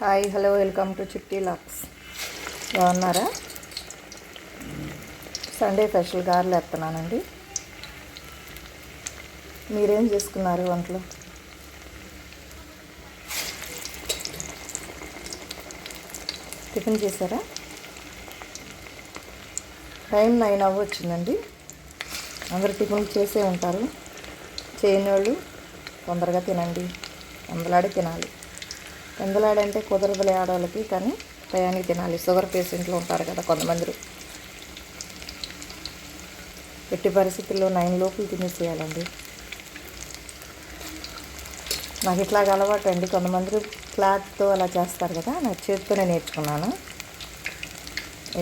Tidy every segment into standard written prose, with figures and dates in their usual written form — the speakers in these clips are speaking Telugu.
హాయ్ హలో వెల్కమ్ టు చిట్టి లాక్స్. బాగున్నారా? సండే స్పెషల్ గారెలు వేస్తున్నానండి. మీరేం చేసుకున్నారు వంటలు? టిఫిన్ చేశారా? టైం 9 అవ్వచ్చిందండి. అందరు టిఫిన్ చేసే ఉంటారు. చేయని వాళ్ళు తొందరగా తినండి. అందలాడే తినాలి. ఎందులాడంటే కుదరదులే ఆడవాళ్ళకి, కానీ టయానికి తినాలి. షుగర్ పేషెంట్లు ఉంటారు కదా కొంతమంది. ఎట్టి పరిస్థితుల్లో 9 లోపులు తినేసేయాలండి. నాకు ఇట్లాగ అలవాటు అండి. కొంతమంది ఫ్లాట్తో అలా చేస్తారు కదా, నాకు చేతితోనే నేర్చుకున్నాను.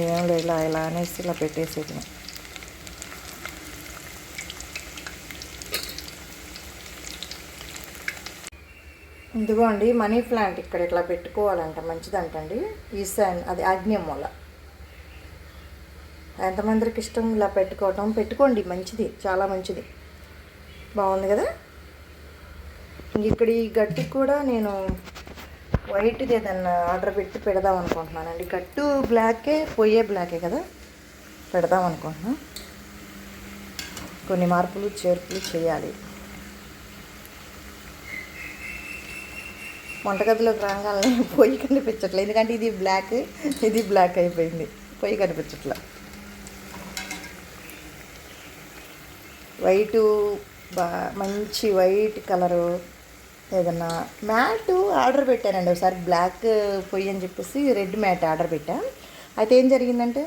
ఏం లేదు, ఇలా ఇలా అనేసి ఇలా పెట్టేసేది. ఇదిగో అండి, మనీ ప్లాంట్ ఇక్కడ ఇట్లా పెట్టుకోవాలంట, మంచిదంటండి. ఈశాన్ అది ఆగ్నేయమూల. ఎంతమందికి ఇష్టం ఇలా పెట్టుకోండి, మంచిది, చాలా మంచిది. బాగుంది కదా. ఇక్కడ ఈ గట్టికి కూడా నేను వైట్ది ఏదన్నా ఆర్డర్ పెట్టి పెడదాం అనుకుంటున్నానండి. గట్టు బ్లాకే, పొయ్యే బ్లాకే కదా, పెడదాం అనుకుంటున్నాను. కొన్ని మార్పులు చేర్పులు చేయాలి. వంటగదిలోకి రాగానే పొయ్యి కనిపించట్లేదు, ఎందుకంటే ఇది బ్లాక్ అయిపోయింది. పొయ్యి కనిపించట్లే. వైటు మంచి వైట్ కలరు ఏదన్నా మ్యాట్ ఆర్డర్ పెట్టానండి ఒకసారి. బ్లాక్ పొయ్యి అని చెప్పేసి రెడ్ మ్యాట్ ఆర్డర్ పెట్టాను. అయితే ఏం జరిగిందంటే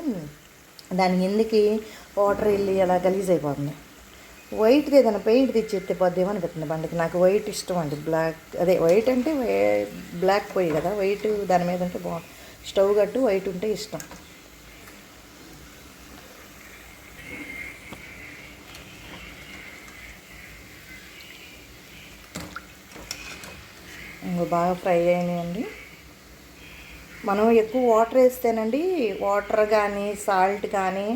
దాని ఎందుకు వాటర్ వెళ్ళి అలా గలీజ్ అయిపోతుంది. వైట్ది ఏదైనా పెయింట్ తెచ్చి ఎత్తిపోద్దేమో అనిపిస్తుంది బండికి. నాకు వైట్ ఇష్టం అండి. వైట్ అంటే బ్లాక్ పొయ్యి కదా, వైట్ దాని మీద ఉంటే బాగుంది. స్టవ్ గట్టు వైట్ ఉంటే ఇష్టం. బాగా ఫ్రై అయినాయండి. మనం ఎక్కువ వాటర్ వేస్తేనండి, వాటర్ కానీ సాల్ట్ కానీ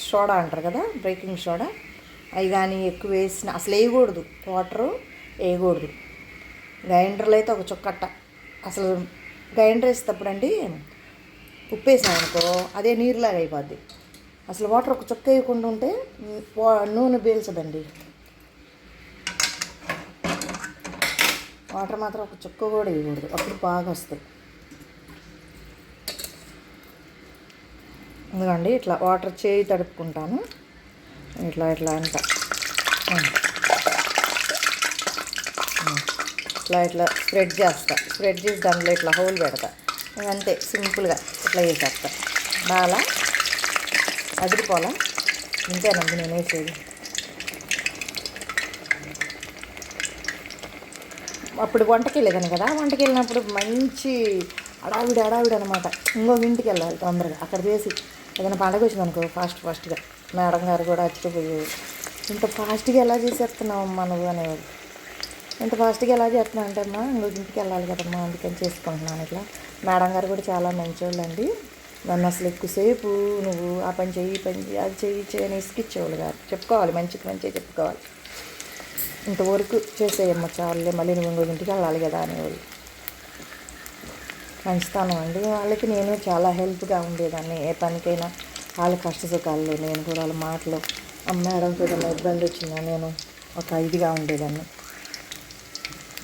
సోడా అంటారు కదా, బేకింగ్ సోడా, అవి కానీ ఎక్కువ వేసిన అసలు వేయకూడదు. వాటరు వేయకూడదు. గ్రైండర్లో అయితే ఒక చుక్కట్ట. అసలు గ్రైండర్ వేసేటప్పుడు అండి ఉప్పు వేసామనుకో అదే నీరులాగా అయిపోద్ది. అసలు వాటర్ ఒక చుక్క వేయకుండా ఉంటే నూనె పీల్చదండి. వాటర్ మాత్రం ఒక చుక్క కూడా వేయకూడదు, అప్పుడు బాగా వస్తాయి. ఎందుకండి ఇట్లా వాటర్ చేయి తడుపుకుంటాను. ఇట్లా అంట ఇట్లా స్ప్రెడ్ చేసి దాంట్లో ఇట్లా హోల్ పెడతా. అంతే, సింపుల్గా ఇట్లా వేసేస్తా. బాగా అదిరిపోలా. ఇంతేనండి నేను వేసేది. అప్పుడు వంటకి వెళ్ళేదాన్ని కదా, వంటకి వెళ్ళినప్పుడు మంచి అడావిడి అనమాట. ఇంకొక ఇంటికి వెళ్ళాలి తొందరగా. అక్కడ చేసి ఏదైనా పండగ వచ్చిందనుకో ఫాస్ట్గా మేడం గారు కూడా అచ్చిపోయేది. ఇంత ఫాస్ట్గా ఎలా చేసేస్తున్నావమ్మా నువ్వు అనేవాడు. ఇంత ఫాస్ట్గా ఎలా చేస్తున్నావు అంటే, అమ్మా ఇంకొక ఇంటికి వెళ్ళాలి కదమ్మా, అందుకని చేసుకుంటున్నాను ఇట్లా. మేడం గారు కూడా చాలా మంచివాళ్ళు అండి. నన్ను అసలు ఎక్కువసేపు నువ్వు ఆ పని చెయ్యి, ఈ పని చెయ్యి, అది చెయ్యి అని ఇసుకిచ్చేవాళ్ళు గారు. చెప్పుకోవాలి, మంచిగా చెప్పుకోవాలి. ఇంతవరకు చేసేయమ్మా చాలులే, మళ్ళీ నువ్వు ఇంకొక ఇంటికి వెళ్ళాలి కదా అనేవాళ్ళు. మంచితనం అండి వాళ్ళకి. నేను చాలా హెల్ప్గా ఉండేదాన్ని ఏ పనికైనా. వాళ్ళ కష్ట సుఖాల్లో నేను కూడా వాళ్ళ మాటలు, మేడంకి ఏదైనా ఇబ్బంది వచ్చిందా నేను ఒక ఇదిగా ఉండేదాన్ని.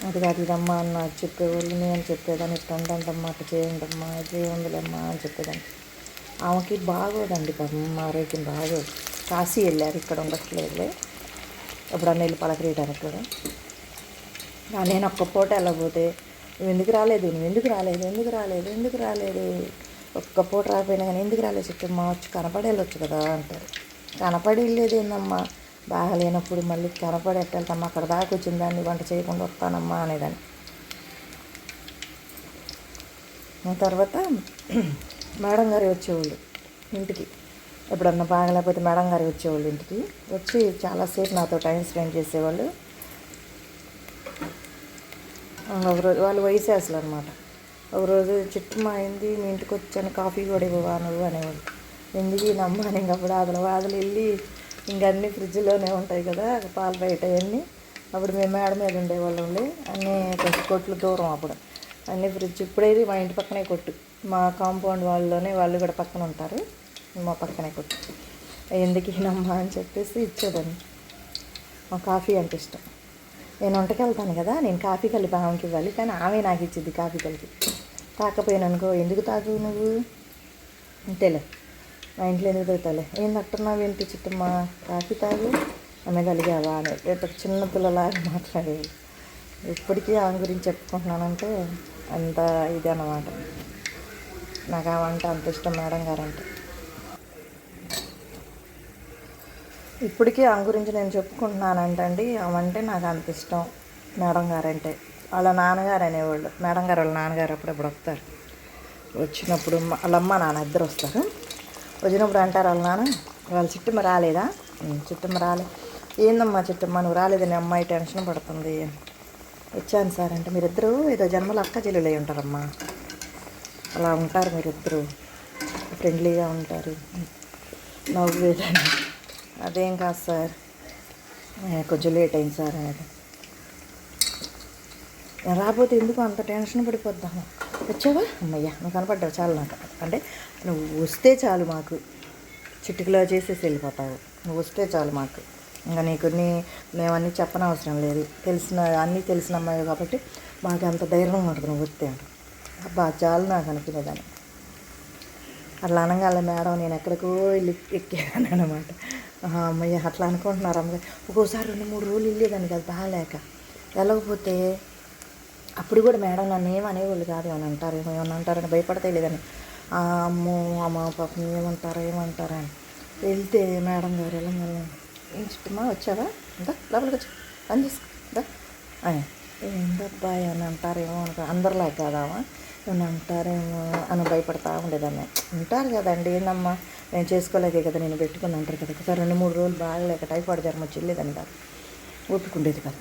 అది కాదు ఇదమ్మా అని నాకు చెప్పేవాళ్ళు. నేను చెప్పేదాన్ని, ఇట్టంటమ్మా, అట్ట చేయండమ్మా, ఇది ఉందిలేమ్మా అని చెప్పేదాన్ని. ఆమెకి బాగోదండి పాపం, ఆరోగ్యం బాగోదు. కాశీ వెళ్ళారు, ఇక్కడ ఉండట్లేదులే. ఎప్పుడన్నా వెళ్ళి పలకరీయడానికి కూడా. నేను ఒక్క పూట వెళ్ళకపోతే నువ్వు ఎందుకు రాలేదు ఒక్క పూట రాకపోయినా కానీ ఎందుకు రాలేదు చెప్పమ్మా, వచ్చి కనపడి వెళ్ళొచ్చు కదా అంటారు. కనపడి వెళ్ళేది ఏందమ్మా, బాగా లేనప్పుడు మళ్ళీ కనపడి ఎట్టెళ్తామ్మా, అక్కడ దాకా వచ్చిన దాన్ని వంట చేయకుండా వస్తానమ్మా అనేదాన్ని. తర్వాత మేడం గారు వచ్చేవాళ్ళు ఇంటికి. ఎప్పుడన్నా బాగలేకపోతే మేడం గారు వచ్చేవాళ్ళు ఇంటికి. వచ్చి చాలాసేపు నాతో టైం స్పెండ్ చేసేవాళ్ళు. ఒకరోజు వాళ్ళు వయసేసలు అనమాట. ఒకరోజు చిట్టుమా అయింది, మీ ఇంటికి వచ్చాను, కాఫీ కూడా ఇవ్వవా నువ్వు అనేవాళ్ళు. ఎందుకు నమ్మాను. ఇంకప్పుడు వాదలు వెళ్ళి ఇంకన్నీ ఫ్రిడ్జ్లోనే ఉంటాయి కదా పాలు బయట అవన్నీ. అప్పుడు మేము మేడ మీద ఉండేవాళ్ళం. అన్నీ 10 కొట్లు దూరం. అప్పుడు అన్నీ ఫ్రిడ్జ్ ఇప్పుడైతే మా ఇంటి పక్కనే కొట్టు, మా కాంపౌండ్ వాళ్ళలోనే వాళ్ళు కూడా పక్కన ఉంటారు, మా పక్కనే కొట్టు. ఎందుకు ఇనమ్మా అని చెప్పేసి ఇచ్చేదాన్ని. మా కాఫీ అంటే ఇష్టం. నేను వంటకి వెళ్తాను కదా, నేను కాఫీ కలిపి ఆమెకి ఇవ్వాలి, కానీ ఆమె నాకు ఇచ్చింది కాఫీ కలిపి. తాకపోయాను ఎందుకు తాగు నువ్వు అంతేలే, మా ఇంట్లో ఎందుకు తాగుతాలే, ఏం తట్టున్నావు ఏంటి చిట్టమ్మా, కాఫీ తాగు ఆమె కలిగావా అని చిన్న పిల్లలాగా మాట్లాడేది. ఇప్పటికీ ఆమె గురించి చెప్పుకుంటున్నానంటే అంత ఇది అన్నమాట. నాకు ఆ వంట అంత ఇష్టం మేడం గారంటే. ఇప్పటికీ ఆమె గురించి నేను చెప్పుకుంటున్నానంటండి, ఆమె అంటే నాకు అంత ఇష్టం మేడం గారంటే. వాళ్ళ నాన్నగారు అనేవాళ్ళు, మేడం గారు వాళ్ళ నాన్నగారు అప్పుడప్పుడు వస్తారు. వచ్చినప్పుడు వాళ్ళ అమ్మ నాన్న ఇద్దరు వస్తారు. వచ్చినప్పుడు అంటారు వాళ్ళ నాన్న, వాళ్ళ చిట్టమ్మ రాలేదా, చిట్టమ్మ రాలే, ఏందమ్మా చిట్టమ్మ నువ్వు రాలేదని అమ్మాయి టెన్షన్ పడుతుంది. వచ్చాను సార్ అంటే, మీరిద్దరూ ఏదో జన్మలో అక్క చెల్లెలు అయి ఉంటారమ్మా, అలా ఉంటారు మీరిద్దరూ, ఫ్రెండ్లీగా ఉంటారు, నవ్వేదని. అదేం కాదు సార్, కొంచెం లేట్ అయింది సార్ అనేది. రాకపోతే ఎందుకు అంత టెన్షన్ పడిపోద్దాము. వచ్చావా అమ్మయ్యా నువ్వు కనపడ్డావు చాలు నాకు, అంటే నువ్వు వస్తే చాలు మాకు, చిటికలో చేసేసి వెళ్ళిపోతావు, నువ్వు వస్తే చాలు మాకు, ఇంకా నీకు మేమన్నీ చెప్పనవసరం లేదు, అన్నీ తెలిసిన అమ్మాయి కాబట్టి మాకు అంత ధైర్యం ఉంటుంది నువ్వు వస్తే. అబ్బా చాలు నాకు అనుకునేదాన్ని. అట్లా అనగానే మేడం నేను ఎక్కడికో వెళ్ళి ఎక్కాను అనమాట. అమ్మయ్య అట్లా అనుకుంటున్నారు అమ్మాయి. ఒక్కోసారి 2-3 రోజులు వెళ్ళేదాన్ని కదా బాగాలేక, వెళ్ళకపోతే అప్పుడు కూడా మేడం నన్ను ఏమనేవాళ్ళు కాదు, ఏమన్నా అంటారని భయపడితే లేదని. అమ్మో అమ్మ పాపం ఏమంటారా అని వెళ్తే మేడం గారు వెళ్ళంగానే, ఏం చిట్టమ్మా వచ్చావా, ఇందా లోపలికి వచ్చి పని చేసుకో ఏందబ్బాయి అని అంటారేమో అనుకో, అందరిలా కాదామా ఏమన్నా అంటారేమో అని భయపడతా ఉండేదాన్ని. ఉంటారు కదండి, ఏందమ్మా నేను చేసుకోలేకే కదా నేను పెట్టుకుని అంటారు కదా. ఒకసారి 2-3 రోజులు బాగలేక టైఫాయిడ్ జ్వరం వచ్చి వెళ్ళేదాన్ని కాదు, ఒప్పుకుండేది కాదు.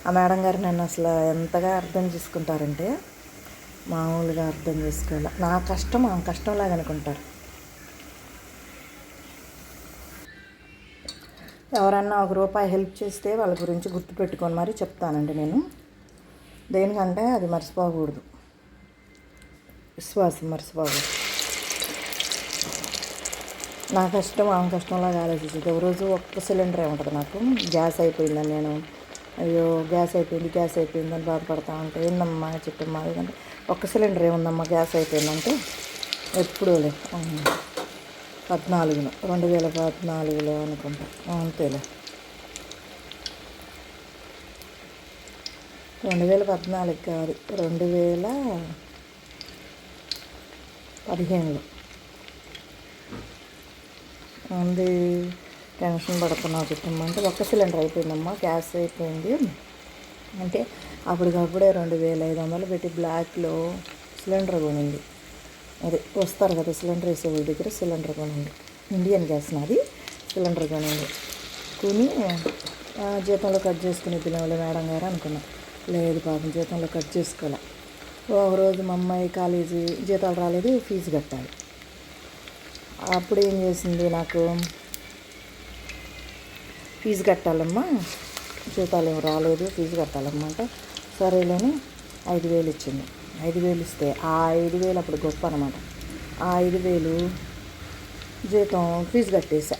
ఆ మేడం గారు నన్ను అసలు ఎంతగా అర్థం చేసుకుంటారంటే మామూలుగా అర్థం చేసుకోవాలి. నా కష్టం ఆమె కష్టంలాగా అనుకుంటారు. ఎవరన్నా ₹1 హెల్ప్ చేస్తే వాళ్ళ గురించి గుర్తుపెట్టుకొని మరి చెప్తానండి నేను. దేనికంటే అది మర్చిపోకూడదు, విశ్వాసం మర్చిపోకూడదు. నా కష్టం ఆమె కష్టంలాగా ఆలోచించేది. ఒక రోజు ఒక్క సిలిండరే ఉంటుంది నాకు, గ్యాస్ అయిపోయిందని నేను అయ్యో గ్యాస్ అయిపోయింది అని బాధపడతా ఉంటే, ఏందమ్మా చిట్టమ్మా ఎందుకంటే ఒక్క సిలిండర్ ఏముందమ్మా గ్యాస్ అయిపోయిందంటే, ఎప్పుడూలే 2014లో అనుకుంటా, అంతేలే 2014 కాదు 2015లో ఉంది. టెన్షన్ పడుతున్నావు చిట్టమ్మ అంటే, ఒక్క సిలిండర్ అయిపోయిందమ్మా గ్యాస్ అయిపోయింది అంటే, అప్పటికప్పుడే 2500 పెట్టి బ్లాక్లో సిలిండర్ కొనింది. అదే వస్తారు కదా సిలిండర్ వేసే వాళ్ళ దగ్గర సిలిండర్ కొనింది, ఇండియన్ గ్యాస్ నాది. సిలిండర్ కొనింది, కొని జీతంలో కట్ చేసుకుని పిల్లలు మేడం గారు అనుకున్నా. లేదు పాపం జీతంలో కట్ చేసుకోలే. ఒకరోజు మా అమ్మాయి కాలేజీ జీతాలు రాలేదు, ఫీజు కట్టాలి. అప్పుడు ఏం చేసింది, నాకు ఫీజు కట్టాలమ్మా, జీతాలు ఏమి రాలేదు, ఫీజు కట్టాలమ్మా అంటే సరేలేని 5,000 ఇచ్చింది. 5,000 ఇస్తే ఆ 5,000 అప్పుడు గొప్ప అనమాట. ఆ 5,000 జీతం ఫీజు కట్టేసా.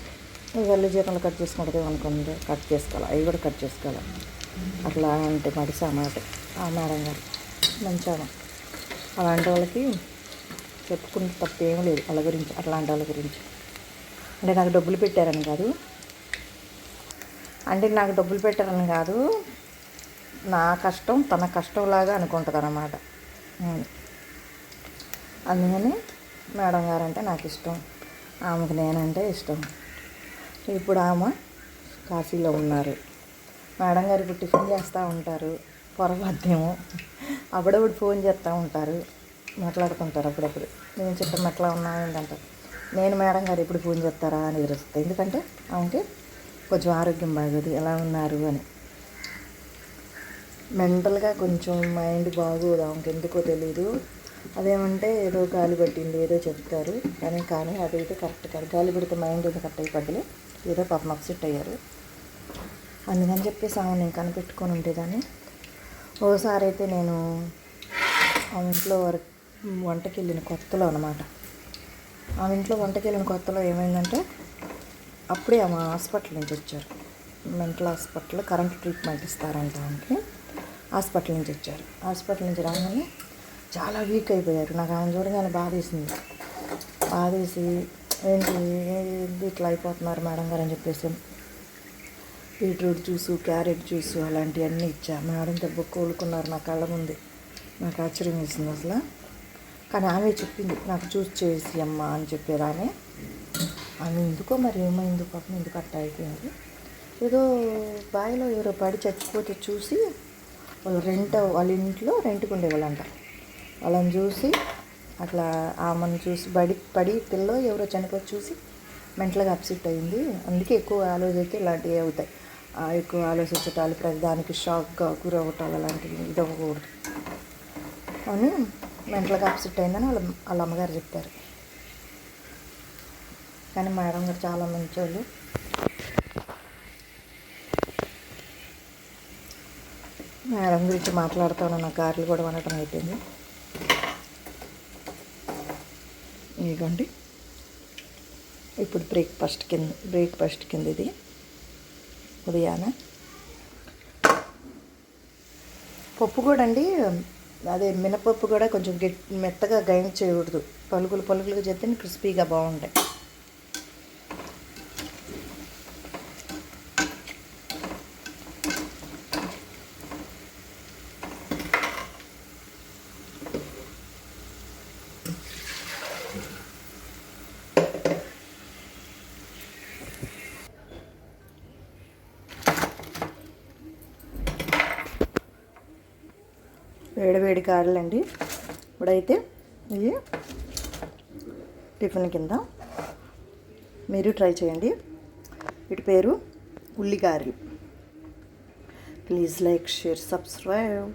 వెళ్ళి జీతంలో కట్ చేసుకుంటుంది అనుకుంది, కట్ చేసుకోవాలి, అవి కూడా కట్ చేసుకోవాలి. అట్లా అంటే మడిసా అన్నమాట ఆ మేడం గారు, మంచిగా. అలాంటి వాళ్ళకి చెప్పుకుంటే తప్పు ఏమీ లేదు వాళ్ళ గురించి, అట్లాంటి వాళ్ళ గురించి. అంటే నాకు డబ్బులు పెట్టారని కాదు, నా కష్టం తన కష్టంలాగా అనుకుంటుంది అన్నమాట. అందుకని మేడం గారంటే నాకు ఇష్టం, ఆమెకు నేనంటే ఇష్టం. ఇప్పుడు ఆమె కాశీలో ఉన్నారు. మేడం గారు ఇప్పుడు టిఫిన్ చేస్తూ ఉంటారు, పొరపాటునేమో అప్పుడప్పుడు ఫోన్ చేస్తూ ఉంటారు, మాట్లాడుతుంటారు అప్పుడప్పుడు. నేను చిట్టమ్మ ఎట్లా ఉన్నాను ఏంటంటారు. నేను మేడం గారు ఎప్పుడు ఫోన్ చేస్తారా అని ఎదురుస్తాను, ఎందుకంటే ఆమెకి కొంచెం ఆరోగ్యం బాగోదు, ఎలా ఉన్నారు అని. మెంటల్గా కొంచెం మైండ్ బాగోదు ఆమెకి, ఎందుకో తెలీదు. అదేమంటే ఏదో గాలి పట్టింది ఏదో చెప్తారు, కానీ అదైతే కరెక్ట్ కాదు. గాలి పడితే మైండ్ ఏదో కరెక్ట్ అయిపోద్దులే, ఏదో పాపం అప్సెట్ అయ్యారు. అందుకని చెప్పేసి ఆమె నేను కనిపెట్టుకొని ఉండేదాన్ని. ఓసారి అయితే నేను ఆ ఇంట్లో వంటకి వెళ్ళిన కొత్తలో అనమాట. ఆ ఇంట్లో వంటకి వెళ్ళిన కొత్తలో ఏమైందంటే అప్పుడే ఆమె హాస్పిటల్ నుంచి వచ్చారు. మెంటల్ హాస్పిటల్, కరెంట్ ట్రీట్మెంట్ ఇస్తారంట ఆమెకి. హాస్పిటల్ నుంచి వచ్చారు. హాస్పిటల్ నుంచి రాగానే చాలా వీక్ అయిపోయారు. నాకు ఆమె చూడగానే బాధేసింది. బాధేసి ఏంటి ఇట్లా అయిపోతున్నారు మేడం గారు అని చెప్పేసి బీట్రూట్ జ్యూసు, క్యారెట్ జ్యూసు అలాంటివన్నీ ఇచ్చా. మేడం దెబ్బ కోలుకున్నారు నా కళ్ళ ముందే. నాకు ఆశ్చర్యం వేసింది అసలు. కానీ ఆమె చెప్పింది నాకు జ్యూస్ చేసి అమ్మ అని చెప్పేదాన్ని. ఆమె ఎందుకో మరి ఏమైందో పాపం ఎందుకు అట్ట అయిపోయింది. ఏదో బావిలో ఎవరో పడి చచ్చిపోతే చూసి వాళ్ళ ఇంట్లో రెంట్కి ఉండేవాళ్ళంట. వాళ్ళని చూసి అట్లా ఆమెను చూసి పడి పిల్ల ఎవరో చనిపోయి చూసి మెంటల్గా అప్సెట్ అయింది. అందుకే ఎక్కువ ఆలోచిస్తే ఇలాంటివి అవుతాయి. ఎక్కువ ఆలోచించటాలు, ప్రతిదానికి షాక్గా గురవటాలు అలాంటివి ఇది అవ్వకూడదు అని మెంటల్గా అప్సెట్ అయిందని వాళ్ళ అమ్మగారు చెప్పారు. కానీ మేడం గారు చాలా మంచోళ్ళు. మేడం గురించి మాట్లాడుతాను, నా గారెలు కూడా వండటం అయిపోయింది. ఇదిగోండి ఇప్పుడు బ్రేక్ఫాస్ట్ కింద ఇది ఉదయాన. పప్పు కూడా అండి, అదే మినపప్పు కూడా కొంచెం మెత్తగా గ్రైండ్ చేయకూడదు. పలుకులుగా చేస్తే క్రిస్పీగా బాగుంటాయి. వేడి గారెలండి. ఇప్పుడైతే ఇవి టిఫిన్ కింద మీరు ట్రై చేయండి. వీటి పేరు ఉల్లిగారెలు. Please like, share, subscribe.